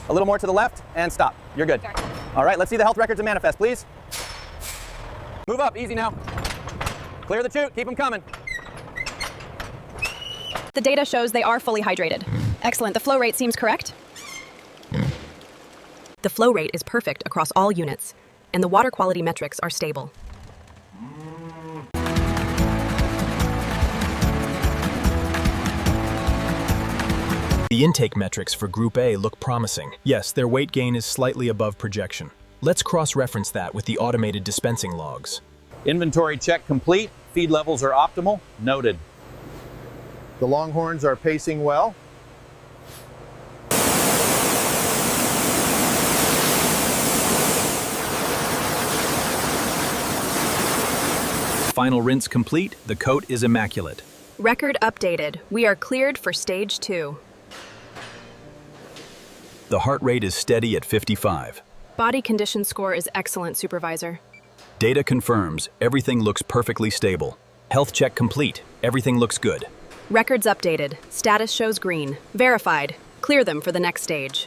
A little more to the left and stop. You're good. Okay. All right, let's see the health records and manifest, please. Move up, easy now. Clear the chute, keep them coming. The data shows they are fully hydrated. Excellent, the flow rate seems correct. The flow rate is perfect across all units, and the water quality metrics are stable. The intake metrics for Group A look promising. Yes, their weight gain is slightly above projection. Let's cross-reference that with the automated dispensing logs. Inventory check complete. Feed levels are optimal. Noted. The Longhorns are pacing well. Final rinse complete. The coat is immaculate. Record updated. We are cleared for stage 2. The heart rate is steady at 55. Body condition score is excellent, Supervisor. Data confirms everything looks perfectly stable. Health check complete. Everything looks good. Records updated. Status shows green. Verified. Clear them for the next stage.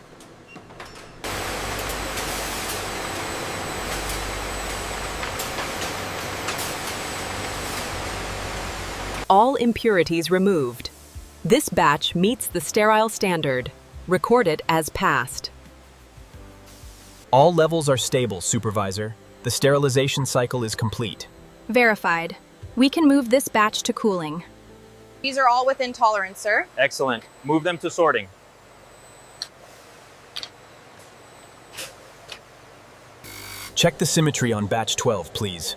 All impurities removed. This batch meets the sterile standard. Record it as passed. All levels are stable, Supervisor. The sterilization cycle is complete. Verified. We can move this batch to cooling. These are all within tolerance, sir. Excellent. Move them to sorting. Check the symmetry on batch 12, please.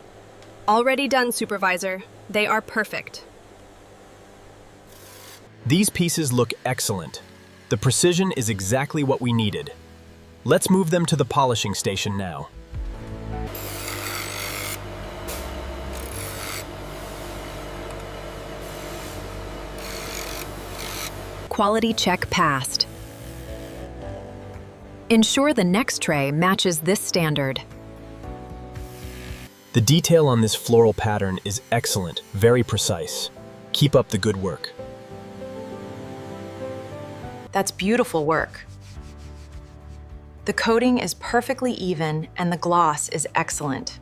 Already done, Supervisor. They are perfect. These pieces look excellent. The precision is exactly what we needed. Let's move them to the polishing station now. Quality check passed. Ensure the next tray matches this standard. The detail on this floral pattern is excellent, very precise. Keep up the good work. That's beautiful work. The coating is perfectly even and the gloss is excellent.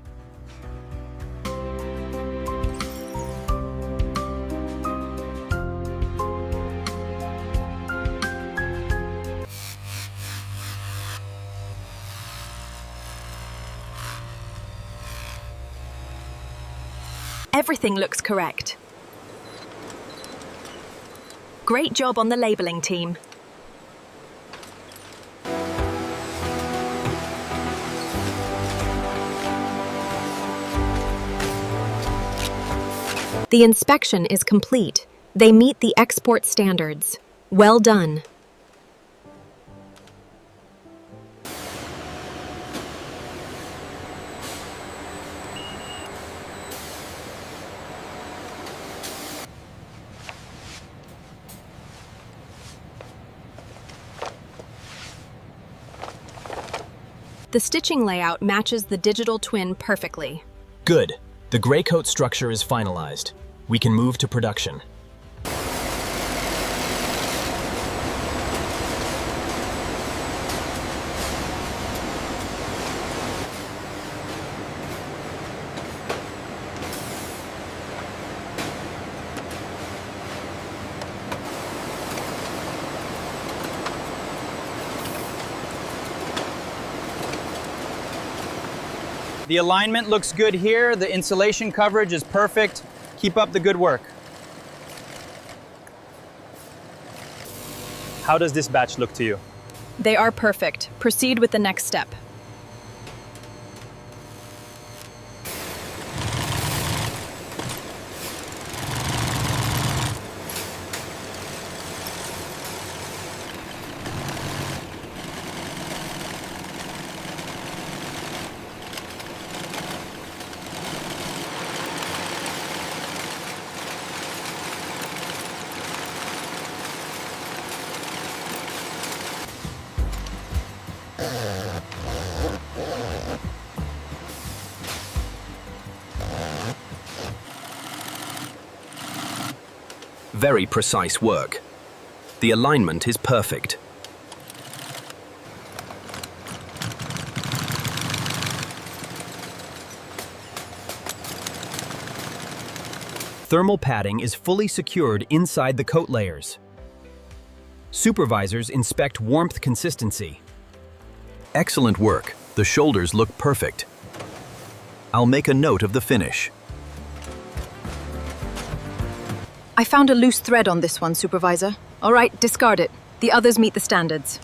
Everything looks correct. Great job on the labeling team. The inspection is complete. They meet the export standards. Well done. The stitching layout matches the digital twin perfectly. Good. The gray coat structure is finalized. We can move to production. The alignment looks good here. The insulation coverage is perfect. Keep up the good work. How does this batch look to you? They are perfect. Proceed with the next step. Very precise work. The alignment is perfect. Thermal padding is fully secured inside the coat layers. Supervisors inspect warmth consistency. Excellent work. The shoulders look perfect. I'll make a note of the finish. I found a loose thread on this one, Supervisor. All right, discard it. The others meet the standards.